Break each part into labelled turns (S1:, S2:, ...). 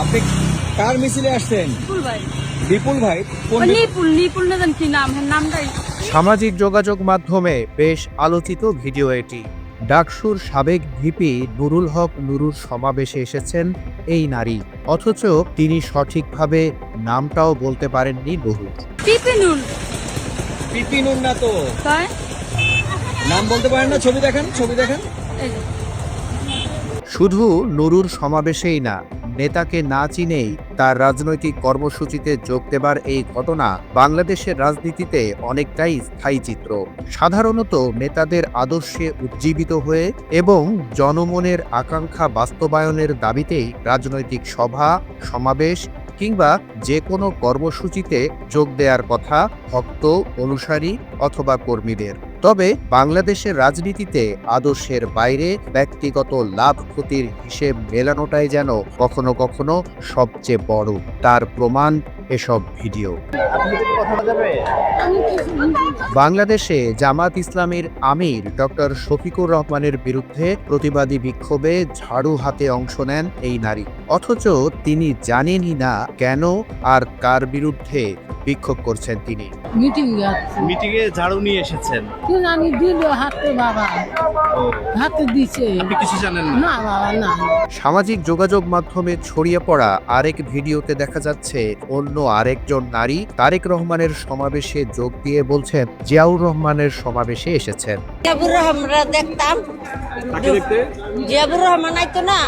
S1: আপনি কার মিছিলে আসছেন?
S2: বিপুল ভাই।
S1: বিপুল ভাই? কোন
S2: নিপুল না জানি কি নাম, নামটাই।
S3: সামাজিক যোগাযোগ মাধ্যমে বেশ আলোচিত ভিডিও এটি। ডাকসুর সাবেক ভিপি নুরুল হক নুরুর সমাবেশে এসেছেন এই নারী, অথচ তিনি সঠিকভাবে নামটাও বলতে পারেননি নুরুর।
S2: পিপিনুল।
S1: পিপিনুর না তো?
S2: তাই?
S1: নাম বলতে পারেন না? ছবি দেখান, ছবি দেখান।
S2: এই যে।
S3: শুধু নুরুর সমাবেশেই না, নেতাকে না চিনেই তার রাজনৈতিক কর্মসূচিতে যোগ দেবার এই ঘটনা বাংলাদেশের রাজনীতিতে অনেকটাই স্থায়ী চিত্র। সাধারণত নেতাদের আদর্শে উজ্জীবিত হয়ে এবং জনমনের আকাঙ্ক্ষা বাস্তবায়নের দাবিতেই রাজনৈতিক সভা, সমাবেশ কিংবা যে কোনো কর্মসূচিতে যোগ দেওয়ার কথা ভক্ত, অনুসারী অথবা কর্মীদের। তবে বাংলাদেশের রাজনীতিতে আদর্শের বাইরে ব্যক্তিগত লাভ ক্ষতির হিসেব মেলানোটাই যেন কখনো কখনো সবচেয়ে বড়। তার প্রমাণ এসব ভিডিও। বাংলাদেশে জামাত ইসলামের আমির ডক্টর শফিকুর রহমানের বিরুদ্ধে প্রতিবাদী বিক্ষোভে ঝাড়ু হাতে অংশ নেন এই নারী, অথচ তিনি জানেনই না কেন আর কার বিরুদ্ধে বিক্ষোভ করছেন তিনি।
S4: মিটিং এ ঝাড়ু নিয়ে এসেছেন?
S5: আমি দিল হাতে বাবা, হাতে দিছে।
S4: আপনি কিছু জানেন না?
S5: না বাবা না।
S3: সামাজিক যোগাযোগ মাধ্যমে ছড়িয়ে পড়া আরেক ভিডিওতে দেখা যাচ্ছে অন্য আরেকজন নারী তারেক রহমানের সমাবেশে যোগ দিয়ে বলছেন জিয়াউর রহমানের সমাবেশে এসেছেন।
S6: জিয়াউর রহমানরা দেখতাম, জিয়াউর রহমান আইতো না।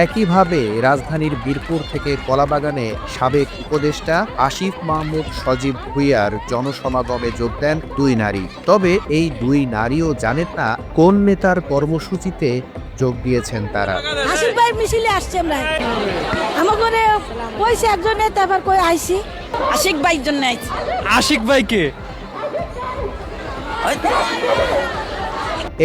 S3: একইভাবে রাজধানীর বীরপুর থেকে কলাবাগানে সাবেক উপদেষ্টা আসিফ মাহমুদ সজীব ভুঁইয়ার জনসমাগমে যোগ দেন দুই নারী। তবে এই দুই নারীও জানেন না কোন নেতার কর্মসূচিতে যোগ দিয়েছেন তারা।
S6: আসিফ ভাই মিছিলে আসছে, আমরা আমাকে কইছে একজন নেতা, আবার কই আইছি আশিক ভাইয়ের জন্য আইছি।
S4: আশিক ভাইকে?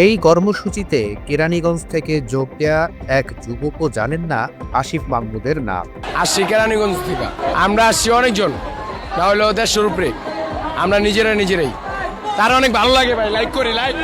S3: এই কর্মসূচিতে কেরানীগঞ্জ থেকে যোগ দেয়া এক যুবকও জানেন না আসিফ মাহমুদের নাম।
S7: আসছি কেরানীগঞ্জ থেকে, আমরা আসছি অনেকজন, না হলে দেশের উপরে আমরা নিজেরাই। তার অনেক ভালো লাগে ভাই, লাইক করি লাইক।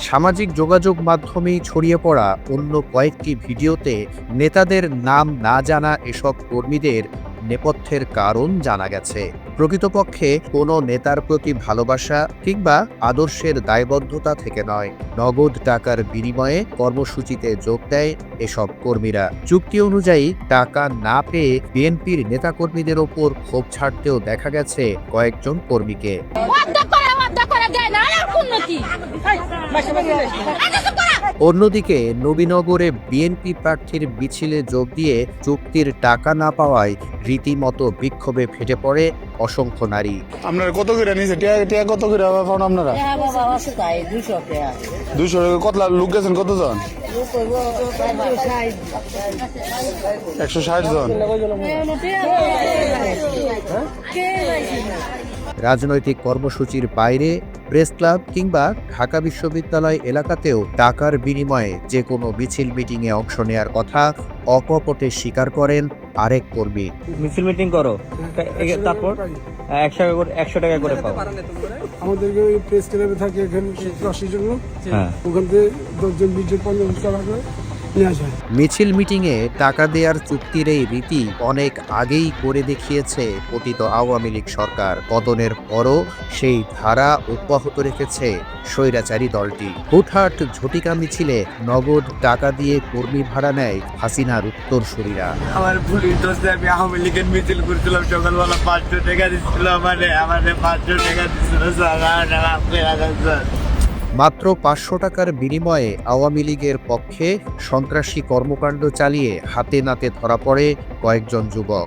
S3: সামাজিক যোগাযোগ মাধ্যমেই ছড়িয়ে পড়া অন্য কয়েকটি ভিডিওতে নেতাদের নাম না জানা এসব কর্মীদের নেপথ্যের কারণ জানা গেছে। প্রকৃতপক্ষে কোনো নেতার প্রতি ভালোবাসা কিংবা আদর্শের দায়বদ্ধতা থেকে নয়, নগদ টাকার বিনিময়ে কর্মসূচিতে যোগ দেয় এসব কর্মীরা। চুক্তি অনুযায়ী টাকা না পেয়ে বিএনপির নেতাকর্মীদের ওপর ক্ষোভ ছাড়তেও দেখা গেছে কয়েকজন কর্মীকে। অন্যদিকে নবীনগরে বিএনপি প্রার্থীর মিছিলে যোগ দিয়ে চুক্তির টাকা না পাওয়ায় রীতিমতো বিক্ষোভে ফেটে পড়ে অসংখ্য নারী।
S8: আপনারা কত করে নিয়েছে? টিয়া কত করে পান আপনারা? 200 টাকা। কত লোক গেছেন? কতজন? 160 জন।
S3: রাজনৈতিক কর্মসূচির বাইরে প্রেস ক্লাব কিংবা ঢাকা বিশ্ববিদ্যালয় এলাকাতেও টাকার বিনিময়ে যে কোনো মিছিল মিটিংয়ে অংশ নেয়ার কথা অকপটে স্বীকার করেন আরেক কর্মী।
S1: মিছিল মিটিং করো, তারপর 100 টাকা করে পাও।
S8: আমাদেরকে ওই প্রেস ক্লাবে থাকে এখানে 80 জন লোক, ওখান থেকে 10 জন 20 জন 50 টাকা করে নিয়ে আসে।
S3: মিছিল মিটিংয়ে টাকা দেওয়ার চুক্তির এই রীতি অনেক আগেই করে দেখিয়েছে পতিত আওয়ামী লীগ সরকার। পতনের পরও সেই ধারা অব্যাহত রেখেছে স্বৈরাচারী দলটি। হুটহাট ঝটিকা মিছিলে নগদ টাকা দিয়ে কর্মী ভাড়া নেয় হাসিনার উত্তরসূরিরা।
S4: আমার পুলিশ দোষে আমি আওয়ামী লীগের মিছিল করছিলাম, সকালবেলা 500 টাকা দিচ্ছিল, আমারে 500 টাকা দিচ্ছিল।
S3: মাত্র 500 টাকার বিনিময়ে আওয়ামী লীগের পক্ষে সন্ত্রাসী কর্মকাণ্ড চালিয়ে হাতে নাতে ধরা পড়ে কয়েকজন যুবক।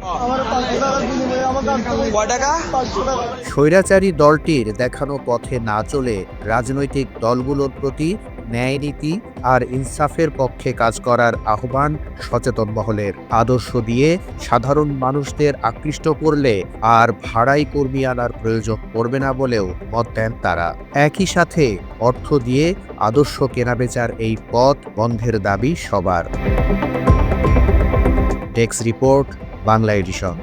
S3: স্বৈরাচারী দলটির দেখানো পথে না চলে রাজনৈতিক দলগুলোর প্রতি ন্যায়নীতি আর ইনসাফের পক্ষে কাজ করার আহ্বান সচেতন মহলের। আদর্শ দিয়ে সাধারণ মানুষদের আকৃষ্ট করলে আর ভাড়াই কর্মী আনার প্রয়োজন পড়বে না বলেও মত দেন তারা। একই সাথে অর্থ দিয়ে আদর্শ কেনাবেচার এই পথ বন্ধের দাবি সবার। Desk report, Bangla addition.